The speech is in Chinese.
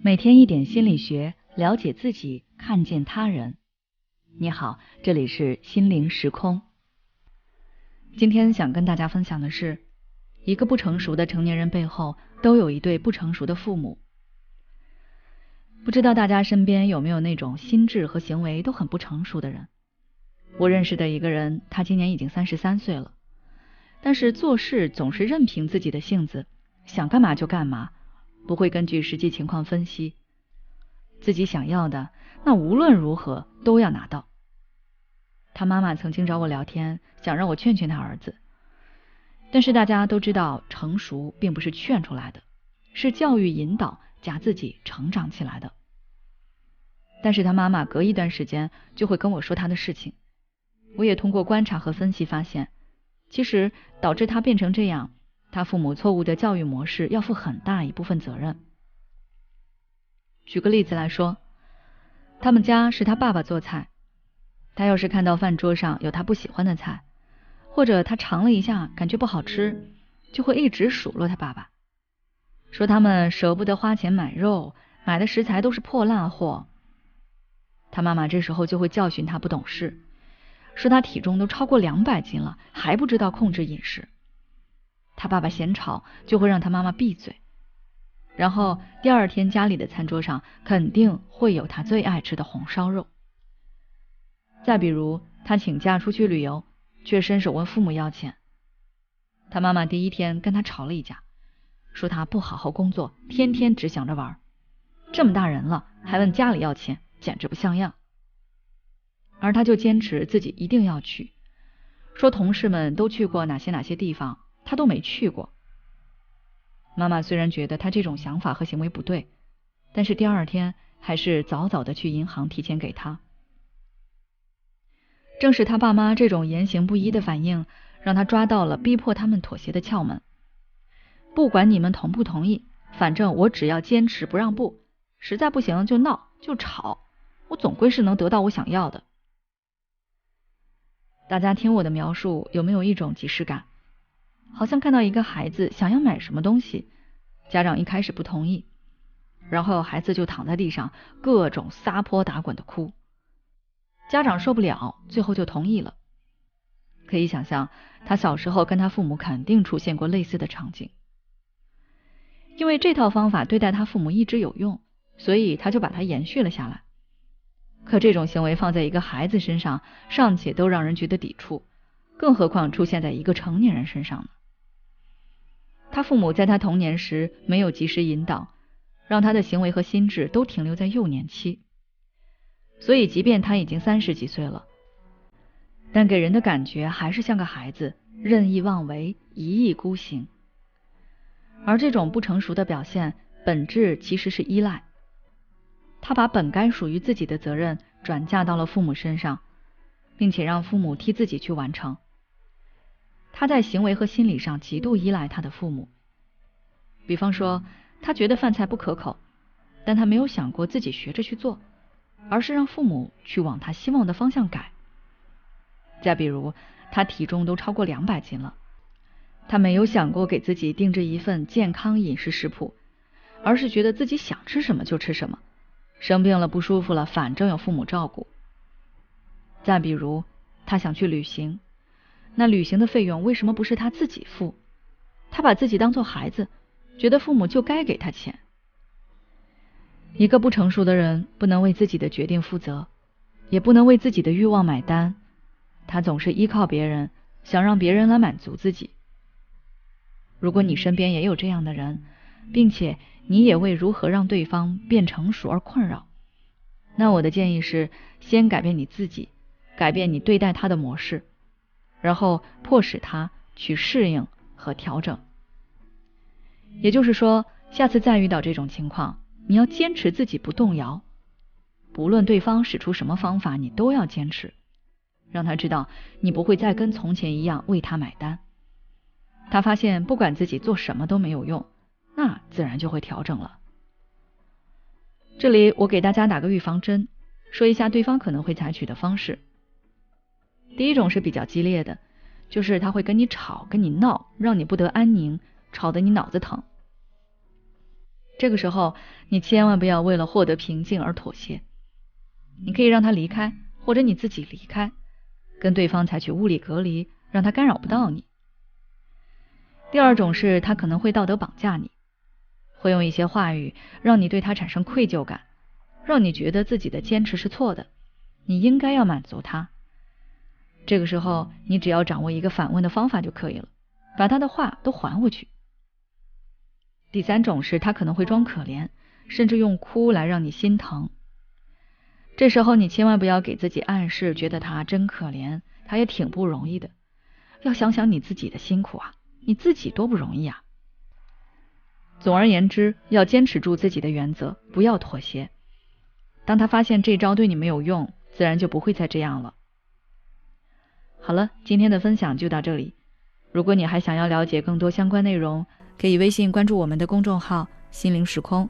每天一点心理学，了解自己，看见他人。你好，这里是心灵时空。今天想跟大家分享的是，一个不成熟的成年人背后都有一对不成熟的父母。不知道大家身边有没有那种心智和行为都很不成熟的人？我认识的一个人，他今年已经33岁了，但是做事总是任凭自己的性子，想干嘛就干嘛，不会根据实际情况分析，自己想要的，那无论如何都要拿到。他妈妈曾经找我聊天，想让我劝劝他儿子，但是大家都知道，成熟并不是劝出来的，是教育引导加自己成长起来的。但是他妈妈隔一段时间就会跟我说他的事情，我也通过观察和分析发现，其实导致他变成这样，他父母错误的教育模式要负很大一部分责任。举个例子来说，他们家是他爸爸做菜，他要是看到饭桌上有他不喜欢的菜，或者他尝了一下感觉不好吃，就会一直数落他爸爸，说他们舍不得花钱买肉，买的食材都是破烂货。他妈妈这时候就会教训他不懂事，说他体重都超过200斤了，还不知道控制饮食。他爸爸嫌吵，就会让他妈妈闭嘴，然后第二天家里的餐桌上肯定会有他最爱吃的红烧肉。再比如他请假出去旅游，却伸手问父母要钱，他妈妈第一天跟他吵了一架，说他不好好工作，天天只想着玩，这么大人了还问家里要钱，简直不像样。而他就坚持自己一定要去，说同事们都去过哪些地方，他都没去过。妈妈虽然觉得他这种想法和行为不对，但是第二天还是早早的去银行提钱给他。正是他爸妈这种言行不一的反应，让他抓到了逼迫他们妥协的窍门。不管你们同不同意，反正我只要坚持不让步，实在不行就闹就吵，我总归是能得到我想要的。大家听我的描述，有没有一种即视感？好像看到一个孩子想要买什么东西，家长一开始不同意，然后孩子就躺在地上各种撒泼打滚的哭，家长受不了，最后就同意了。可以想象，他小时候跟他父母肯定出现过类似的场景。因为这套方法对待他父母一直有用，所以他就把它延续了下来。可这种行为放在一个孩子身上，尚且都让人觉得抵触，更何况出现在一个成年人身上呢？他父母在他童年时没有及时引导，让他的行为和心智都停留在幼年期。所以即便他已经30几岁了，但给人的感觉还是像个孩子，任意妄为，一意孤行。而这种不成熟的表现，本质其实是依赖。他把本该属于自己的责任转嫁到了父母身上，并且让父母替自己去完成。他在行为和心理上极度依赖他的父母。比方说，他觉得饭菜不可口，但他没有想过自己学着去做，而是让父母去往他希望的方向改。再比如，他体重都超过200斤了，他没有想过给自己定制一份健康饮食食谱，而是觉得自己想吃什么就吃什么，生病了不舒服了，反正有父母照顾。再比如，他想去旅行，那旅行的费用为什么不是他自己付？他把自己当作孩子，觉得父母就该给他钱。一个不成熟的人不能为自己的决定负责，也不能为自己的欲望买单，他总是依靠别人，想让别人来满足自己。如果你身边也有这样的人，并且你也为如何让对方变成熟而困扰，那我的建议是，先改变你自己，改变你对待他的模式，然后迫使他去适应和调整。也就是说，下次再遇到这种情况，你要坚持自己不动摇，不论对方使出什么方法，你都要坚持，让他知道你不会再跟从前一样为他买单。他发现不管自己做什么都没有用，那自然就会调整了。这里我给大家打个预防针，说一下对方可能会采取的方式。第一种是比较激烈的，就是他会跟你吵跟你闹，让你不得安宁，吵得你脑子疼。这个时候你千万不要为了获得平静而妥协，你可以让他离开，或者你自己离开，跟对方采取物理隔离，让他干扰不到你。第二种是他可能会道德绑架你，会用一些话语让你对他产生愧疚感，让你觉得自己的坚持是错的，你应该要满足他。这个时候你只要掌握一个反问的方法就可以了，把他的话都还回去。第三种是他可能会装可怜，甚至用哭来让你心疼。这时候你千万不要给自己暗示觉得他真可怜，他也挺不容易的，要想想你自己的辛苦啊，你自己多不容易啊。总而言之，要坚持住自己的原则，不要妥协。当他发现这招对你没有用，自然就不会再这样了。好了，今天的分享就到这里。如果你还想要了解更多相关内容，可以微信关注我们的公众号心灵时空，